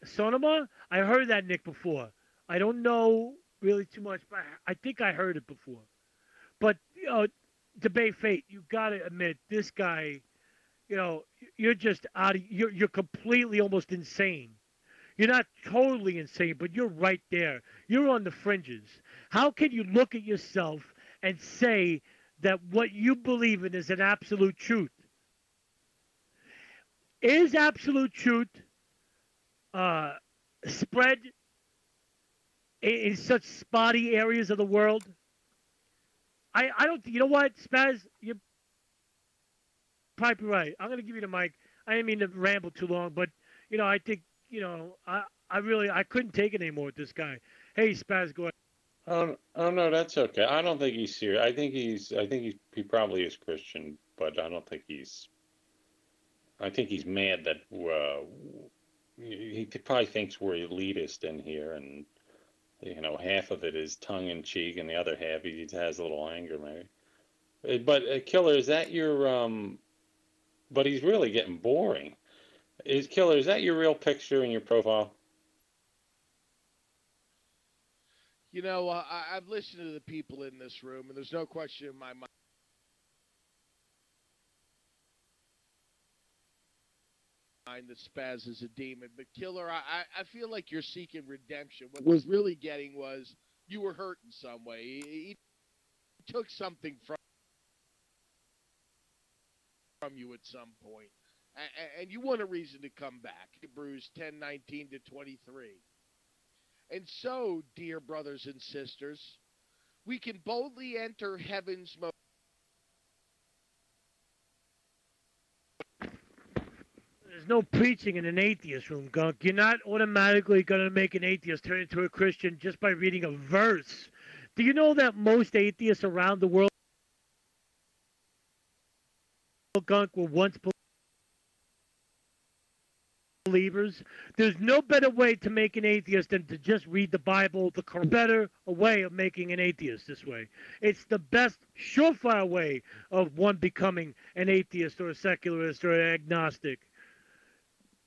Sonoma. I heard that Nick before. I don't know really too much, but I think I heard it before. But debate fate. You got to admit this guy. You're just out of. You're completely almost insane. You're not totally insane, but you're right there. You're on the fringes. How can you look at yourself and say that what you believe in is an absolute truth? Is absolute truth uh, spread in such spotty areas of the world? I don't. You know what, Spaz? You're probably right. I'm going to give you the mic. I didn't mean to ramble too long, but I think I couldn't take it anymore with this guy. Hey, Spaz, go ahead. Oh no, that's okay. I don't think he's serious. I think he probably is Christian, but I don't think he's. I think he's mad that he probably thinks we're elitist in here, and half of it is tongue in cheek, and the other half he has a little anger, maybe. But Killer, is that your But he's really getting boring. Killer, is that your real picture in your profile? I've listened to the people in this room, and there's no question in my mind that Spaz is a demon. But Killer, I feel like you're seeking redemption. What was really getting was you were hurt in some way. He took something from you at some point, and you want a reason to come back. Hebrews 10:19-23. And so, dear brothers and sisters, we can boldly enter heaven's most. There's no preaching in an atheist room, Gunk. You're not automatically going to make an atheist turn into a Christian just by reading a verse. Do you know that most atheists around the world, Gunk, were once believers? There's no better way to make an atheist than to just read the Bible. The better way of making an atheist this way. It's the best surefire way of one becoming an atheist or a secularist or an agnostic.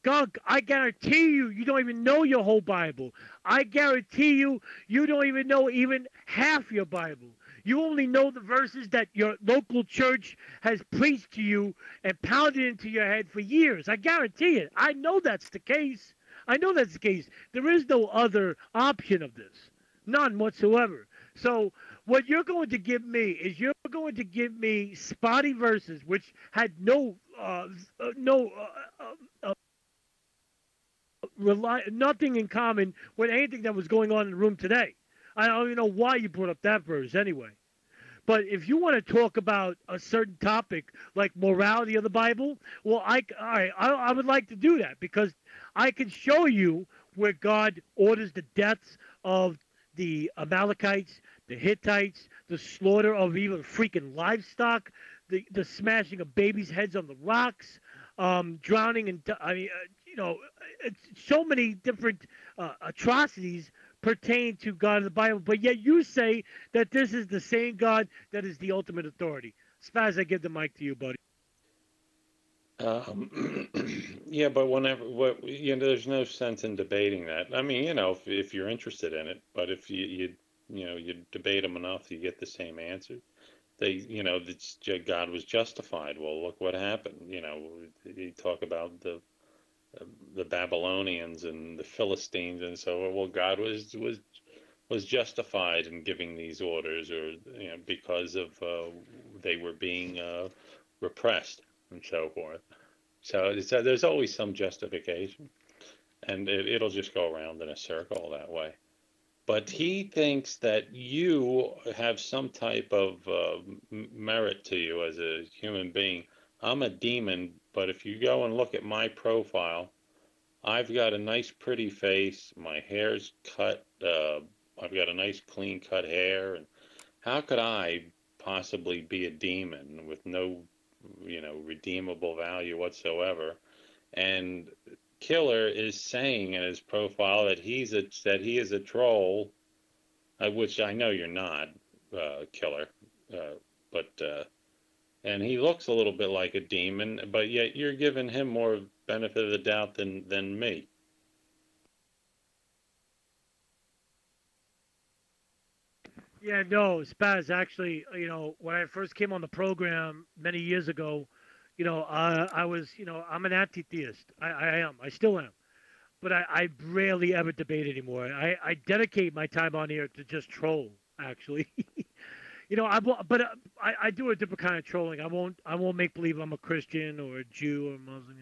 Gunk, I guarantee you, you don't even know your whole Bible. I guarantee you, you don't even know even half your Bible. You only know the verses that your local church has preached to you and pounded into your head for years. I guarantee it. I know that's the case. I know that's the case. There is no other option of this. None whatsoever. So what you're going to give me is you're going to give me spotty verses which had nothing in common with anything that was going on in the room today. I don't even know why you brought up that verse anyway. But if you want to talk about a certain topic like morality of the Bible, well, I would like to do that because I can show you where God orders the deaths of the Amalekites, the Hittites, the slaughter of even freaking livestock, the smashing of babies' heads on the rocks, drowning in, it's so many different atrocities pertain to God in the Bible, but yet you say that this is the same God that is the ultimate authority. Spaz, I give the mic to you, buddy. Yeah, but there's no sense in debating that. I mean, if you're interested in it, but if you debate them enough, you get the same answer. That God was justified. Well, look what happened. You talk about the Babylonians and the Philistines, and so well, God was justified in giving these orders, or because of they were being repressed and so forth. So there's always some justification, and it'll just go around in a circle that way. But he thinks that you have some type of merit to you as a human being. I'm a demon, but if you go and look at my profile, I've got a nice pretty face. My hair's cut. I've got a nice clean cut hair. And how could I possibly be a demon with no, redeemable value whatsoever? And Killer is saying in his profile that he is a troll, which I know you're not, Killer, but and he looks a little bit like a demon, but yet you're giving him more benefit of the doubt than me. Yeah, no, Spaz. Actually, when I first came on the program many years ago, I was, I'm an anti-theist. I am. I still am. But I rarely ever debate anymore. I dedicate my time on here to just troll. Actually, but I do a different kind of trolling. I won't make believe I'm a Christian or a Jew or a Muslim.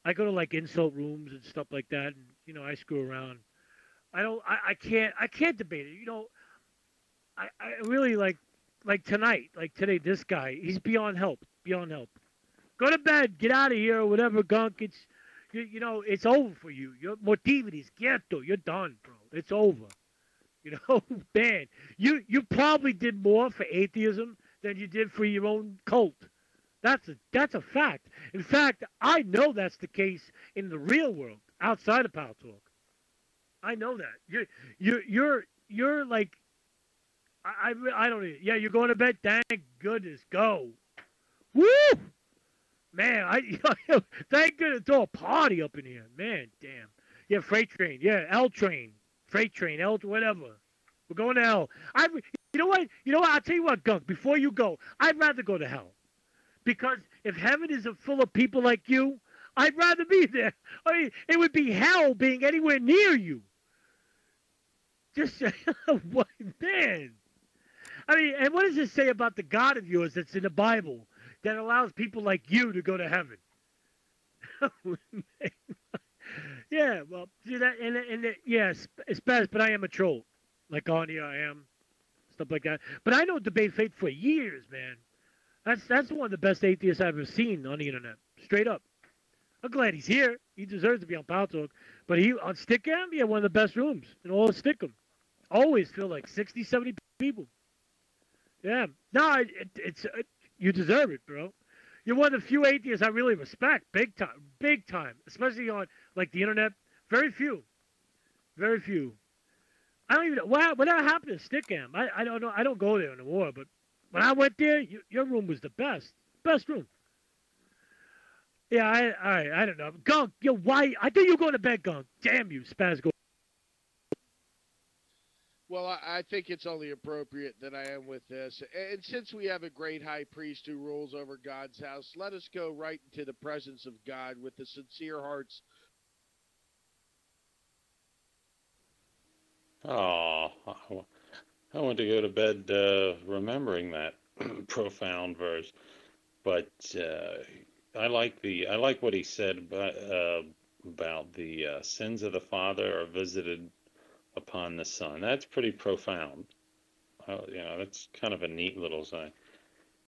I go to like insult rooms and stuff like that, and I screw around. I don't. I can't debate it. I really like tonight, like today. This guy, he's beyond help. Beyond help. Go to bed. Get out of here or whatever, gunk. It's over for you. Your motivity is quieto. You're done, bro. It's over. Man, you probably did more for atheism than you did for your own cult. That's a fact. In fact, I know that's the case in the real world outside of Paltalk. I know that. You're like I don't even, yeah, you're going to bed. Thank goodness. Go. Woo! Man, thank goodness throw a party up in here. Man, damn. Yeah, freight train. Yeah, L train. Freight train, L whatever. We're going to hell. You know what? You know what? I'll tell you what, Gunk. Before you go, I'd rather go to hell because if heaven isn't full of people like you, I'd rather be there. I mean, it would be hell being anywhere near you. Just what, man. I mean, and what does it say about the God of yours that's in the Bible that allows people like you to go to heaven? Yeah, well, see that, yeah, it's best, but I am a troll. Like on here, I am stuff like that. But I know debate faith for years, man. That's one of the best atheists I've ever seen on the internet. Straight up. I'm glad he's here. He deserves to be on Power Talk. But he on Stickam, yeah, one of the best rooms in all of Stickum. Always feel like 60, 70 people. Yeah. No, you deserve it, bro. You're one of the few atheists I really respect, big time, big time. Especially on like the internet. Very few, very few. I don't even know whatever happened to Stickam. I don't know. I don't go there anymore. But when I went there, your room was the best room. Yeah, I don't know. Gunk, why? I think you're going to bed, Gunk. Damn you, Spaz. Go. Well, I think it's only appropriate that I am with this. And since we have a great high priest who rules over God's house, let us go right into the presence of God with the sincere hearts. Oh, I want to go to bed remembering that profound verse. But I like what he said about the sins of the father are visited upon the son. That's pretty profound. That's kind of a neat little thing.